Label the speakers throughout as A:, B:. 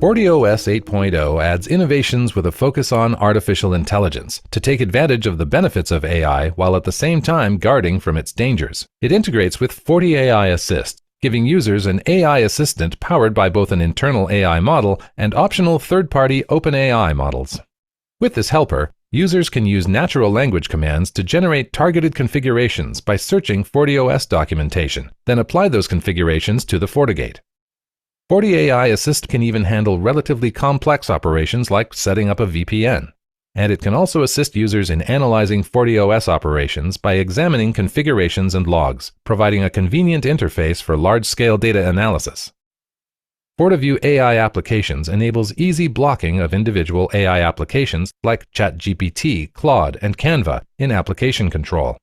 A: FortiOS 8.0 adds innovations with a focus on artificial intelligence to take advantage of the benefits of AI while at the same time guarding from its dangers. It integrates with FortiAI Assist, giving users an AI assistant powered by both an internal AI model and optional third-party OpenAI models. With this helper, users can use natural language commands to generate targeted configurations by searching FortiOS documentation, then apply those configurations to the FortiGate. FortiAI Assist can even handle relatively complex operations like setting up a VPN. And it can also assist users in analyzing FortiOS operations by examining configurations and logs, providing a convenient interface for large-scale data analysis. FortiView AI Applications enables easy blocking of individual AI applications like ChatGPT, Claude, and Canva in application control.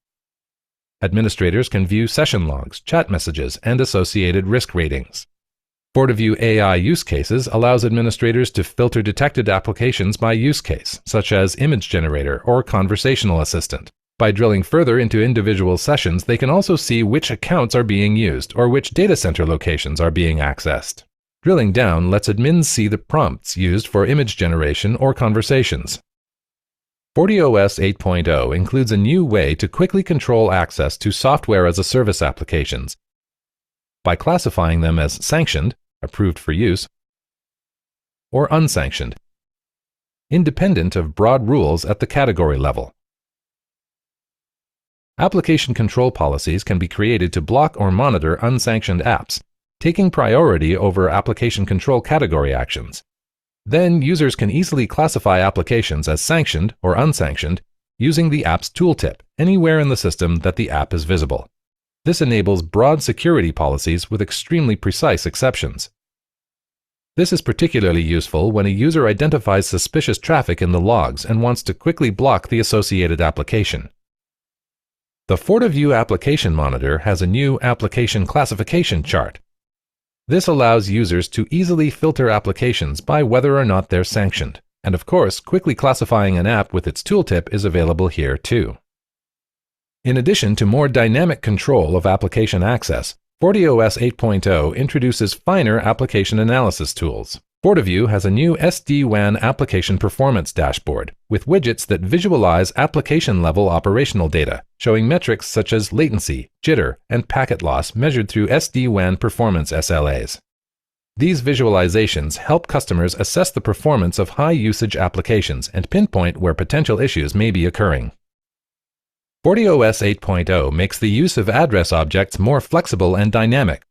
A: Administrators can view session logs, chat messages, and associated risk ratings. FortiView AI Use Cases allows administrators to filter detected applications by use case, such as image generator or conversational assistant. By drilling further into individual sessions, they can also see which accounts are being used or which data center locations are being accessed. Drilling down lets admins see the prompts used for image generation or conversations. FortiOS 8.0 includes a new way to quickly control access to software-as-a-service applications by classifying them as sanctioned, approved for use, or unsanctioned, independent of broad rules at the category level. Application control policies can be created to block or monitor unsanctioned apps, taking priority over application control category actions. Then users can easily classify applications as sanctioned or unsanctioned using the app's tooltip anywhere in the system that the app is visible. This enables broad security policies with extremely precise exceptions. This is particularly useful when a user identifies suspicious traffic in the logs and wants to quickly block the associated application. The FortiView Application Monitor has a new application classification chart. This allows users to easily filter applications by whether or not they're sanctioned. And of course, quickly classifying an app with its tooltip is available here too. In addition to more dynamic control of application access, FortiOS 8.0 introduces finer application analysis tools. FortiView has a new SD-WAN application performance dashboard with widgets that visualize application-level operational data, showing metrics such as latency, jitter, and packet loss measured through SD-WAN performance SLAs. These visualizations help customers assess the performance of high-usage applications and pinpoint where potential issues may be occurring. FortiOS 8.0 makes the use of address objects more flexible and dynamic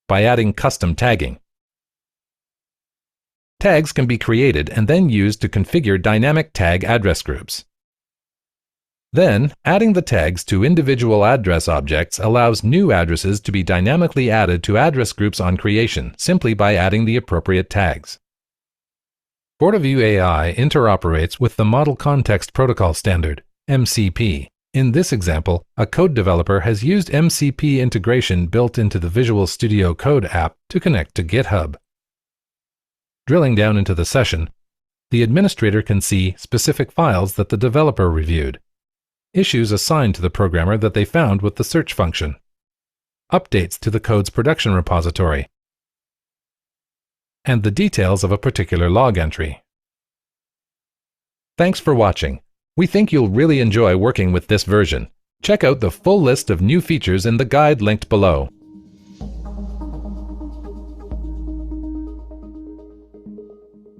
A: by adding custom tagging. Tags can be created and then used to configure dynamic tag address groups. Then, adding the tags to individual address objects allows new addresses to be dynamically added to address groups on creation simply by adding the appropriate tags. FortiView AI interoperates with the Model Context Protocol Standard, MCP. In this example, a code developer has used MCP integration built into the Visual Studio Code app to connect to GitHub. Drilling down into the session, the administrator can see specific files that the developer reviewed, issues assigned to the programmer that they found with the search function, updates to the code's production repository, and the details of a particular log entry. Thanks for watching. We think you'll really enjoy working with this version. Check out the full list of new features in the guide linked below.